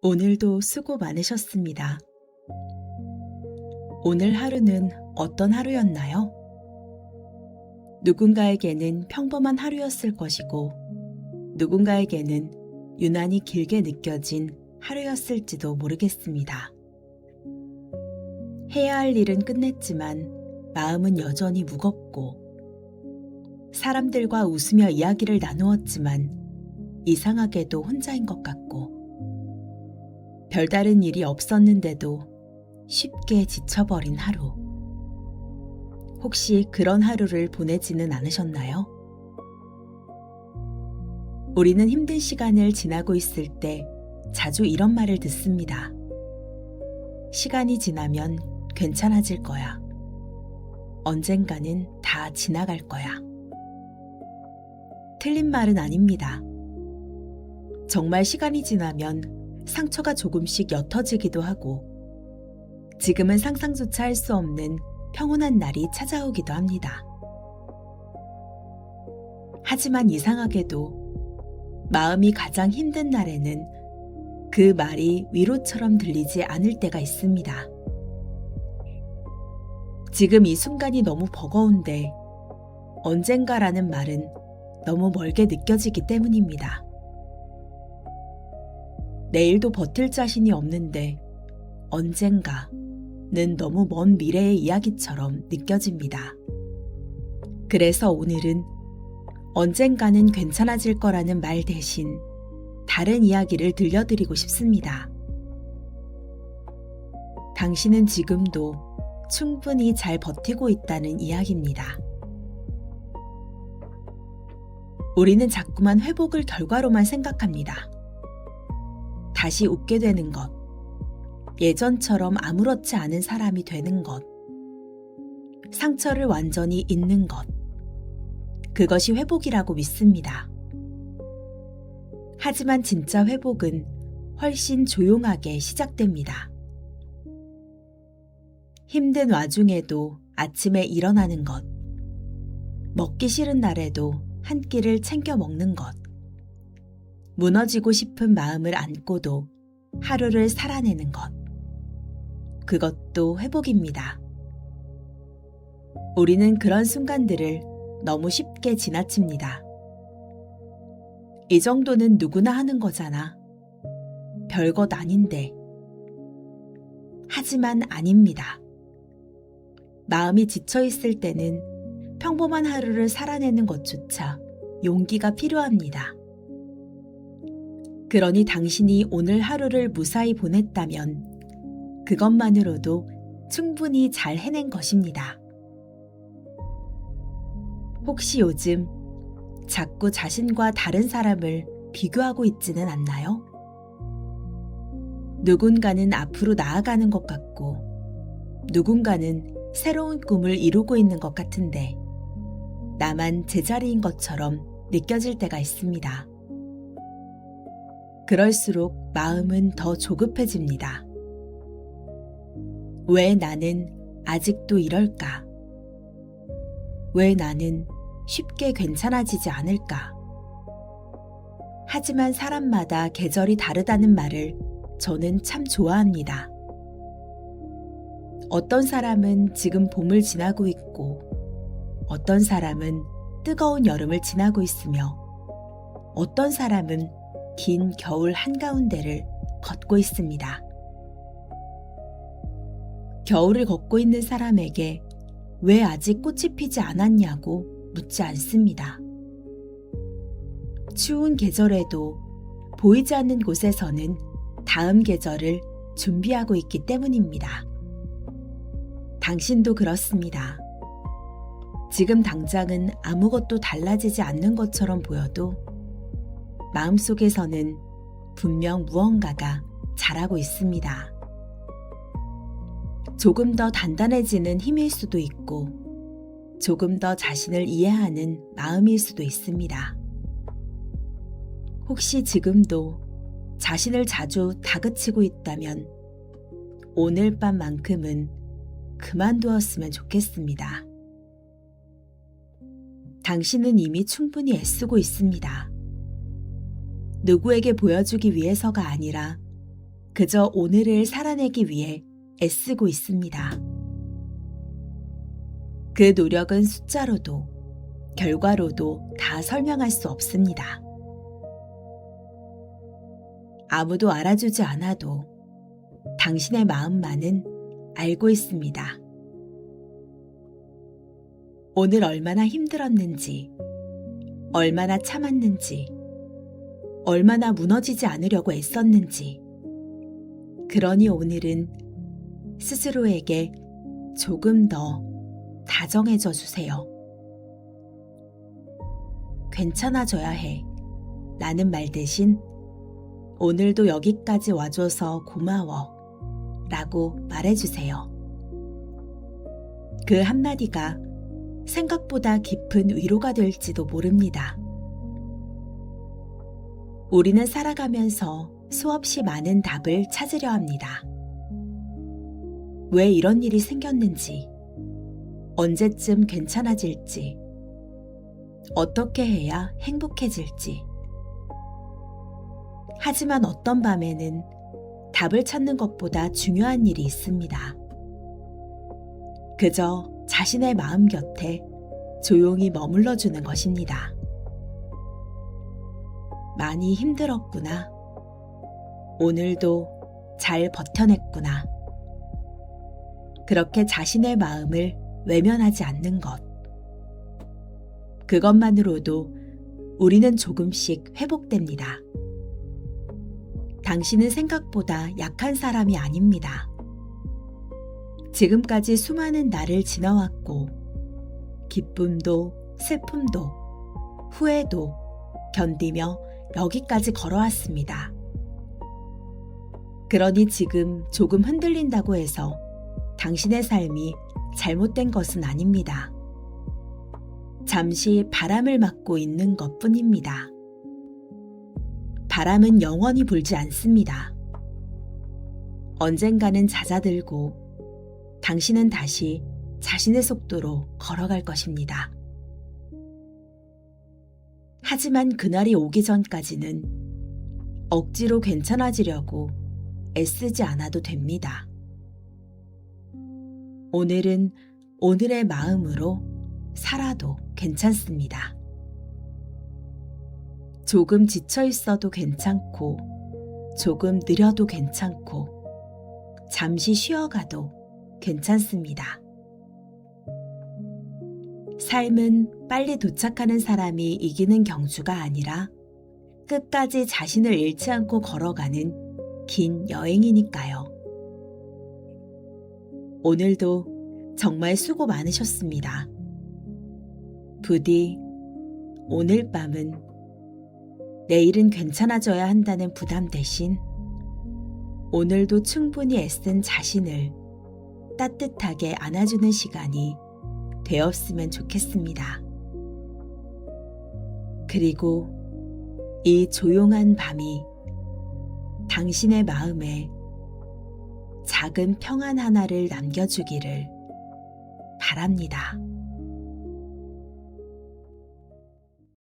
오늘도 수고 많으셨습니다. 오늘 하루는 어떤 하루였나요? 누군가에게는 평범한 하루였을 것이고, 누군가에게는 유난히 길게 느껴진 하루였을지도 모르겠습니다. 해야 할 일은 끝냈지만 마음은 여전히 무겁고, 사람들과 웃으며 이야기를 나누었지만 이상하게도 혼자인 것 같고, 별다른 일이 없었는데도 쉽게 지쳐버린 하루. 혹시 그런 하루를 보내지는 않으셨나요? 우리는 힘든 시간을 지나고 있을 때 자주 이런 말을 듣습니다. 시간이 지나면 괜찮아질 거야. 언젠가는 다 지나갈 거야. 틀린 말은 아닙니다. 정말 시간이 지나면 상처가 조금씩 옅어지기도 하고, 지금은 상상조차 할 수 없는 평온한 날이 찾아오기도 합니다. 하지만 이상하게도 마음이 가장 힘든 날에는 그 말이 위로처럼 들리지 않을 때가 있습니다. 지금 이 순간이 너무 버거운데 언젠가라는 말은 너무 멀게 느껴지기 때문입니다. 내일도 버틸 자신이 없는데 언젠가는 너무 먼 미래의 이야기처럼 느껴집니다. 그래서 오늘은 언젠가는 괜찮아질 거라는 말 대신 다른 이야기를 들려드리고 싶습니다. 당신은 지금도 충분히 잘 버티고 있다는 이야기입니다. 우리는 자꾸만 회복을 결과로만 생각합니다. 다시 웃게 되는 것, 예전처럼 아무렇지 않은 사람이 되는 것, 상처를 완전히 잊는 것, 그것이 회복이라고 믿습니다. 하지만 진짜 회복은 훨씬 조용하게 시작됩니다. 힘든 와중에도 아침에 일어나는 것, 먹기 싫은 날에도 한 끼를 챙겨 먹는 것, 무너지고 싶은 마음을 안고도 하루를 살아내는 것, 그것도 회복입니다. 우리는 그런 순간들을 너무 쉽게 지나칩니다. 이 정도는 누구나 하는 거잖아. 별것 아닌데. 하지만 아닙니다. 마음이 지쳐있을 때는 평범한 하루를 살아내는 것조차 용기가 필요합니다. 그러니 당신이 오늘 하루를 무사히 보냈다면 그것만으로도 충분히 잘 해낸 것입니다. 혹시 요즘 자꾸 자신과 다른 사람을 비교하고 있지는 않나요? 누군가는 앞으로 나아가는 것 같고, 누군가는 새로운 꿈을 이루고 있는 것 같은데, 나만 제자리인 것처럼 느껴질 때가 있습니다. 그럴수록 마음은 더 조급해집니다. 왜 나는 아직도 이럴까? 왜 나는 쉽게 괜찮아지지 않을까? 하지만 사람마다 계절이 다르다는 말을 저는 참 좋아합니다. 어떤 사람은 지금 봄을 지나고 있고, 어떤 사람은 뜨거운 여름을 지나고 있으며, 어떤 사람은 긴 겨울 한가운데를 걷고 있습니다. 겨울을 걷고 있는 사람에게 왜 아직 꽃이 피지 않았냐고 묻지 않습니다. 추운 계절에도 보이지 않는 곳에서는 다음 계절을 준비하고 있기 때문입니다. 당신도 그렇습니다. 지금 당장은 아무것도 달라지지 않는 것처럼 보여도 마음속에서는 분명 무언가가 자라고 있습니다. 조금 더 단단해지는 힘일 수도 있고, 조금 더 자신을 이해하는 마음일 수도 있습니다. 혹시 지금도 자신을 자주 다그치고 있다면 오늘 밤만큼은 그만두었으면 좋겠습니다. 당신은 이미 충분히 애쓰고 있습니다. 누구에게 보여주기 위해서가 아니라 그저 오늘을 살아내기 위해 애쓰고 있습니다. 그 노력은 숫자로도 결과로도 다 설명할 수 없습니다. 아무도 알아주지 않아도 당신의 마음만은 알고 있습니다. 오늘 얼마나 힘들었는지, 얼마나 참았는지, 얼마나 무너지지 않으려고 애썼는지. 그러니 오늘은 스스로에게 조금 더 다정해져 주세요. 괜찮아져야 해 라는 말 대신 오늘도 여기까지 와줘서 고마워 라고 말해주세요. 그 한마디가 생각보다 깊은 위로가 될지도 모릅니다. 우리는 살아가면서 수없이 많은 답을 찾으려 합니다. 왜 이런 일이 생겼는지, 언제쯤 괜찮아질지, 어떻게 해야 행복해질지. 하지만 어떤 밤에는 답을 찾는 것보다 중요한 일이 있습니다. 그저 자신의 마음 곁에 조용히 머물러주는 것입니다. 많이 힘들었구나. 오늘도 잘 버텨냈구나. 그렇게 자신의 마음을 외면하지 않는 것. 그것만으로도 우리는 조금씩 회복됩니다. 당신은 생각보다 약한 사람이 아닙니다. 지금까지 수많은 날을 지나왔고, 기쁨도 슬픔도 후회도 견디며 여기까지 걸어왔습니다. 그러니 지금 조금 흔들린다고 해서 당신의 삶이 잘못된 것은 아닙니다. 잠시 바람을 맞고 있는 것뿐입니다. 바람은 영원히 불지 않습니다. 언젠가는 잦아들고 당신은 다시 자신의 속도로 걸어갈 것입니다. 하지만 그날이 오기 전까지는 억지로 괜찮아지려고 애쓰지 않아도 됩니다. 오늘은 오늘의 마음으로 살아도 괜찮습니다. 조금 지쳐 있어도 괜찮고, 조금 느려도 괜찮고, 잠시 쉬어가도 괜찮습니다. 삶은 빨리 도착하는 사람이 이기는 경주가 아니라 끝까지 자신을 잃지 않고 걸어가는 긴 여행이니까요. 오늘도 정말 수고 많으셨습니다. 부디 오늘 밤은 내일은 괜찮아져야 한다는 부담 대신 오늘도 충분히 애쓴 자신을 따뜻하게 안아주는 시간이 되었으면 좋겠습니다. 그리고 이 조용한 밤이 당신의 마음에 작은 평안 하나를 남겨주기를 바랍니다.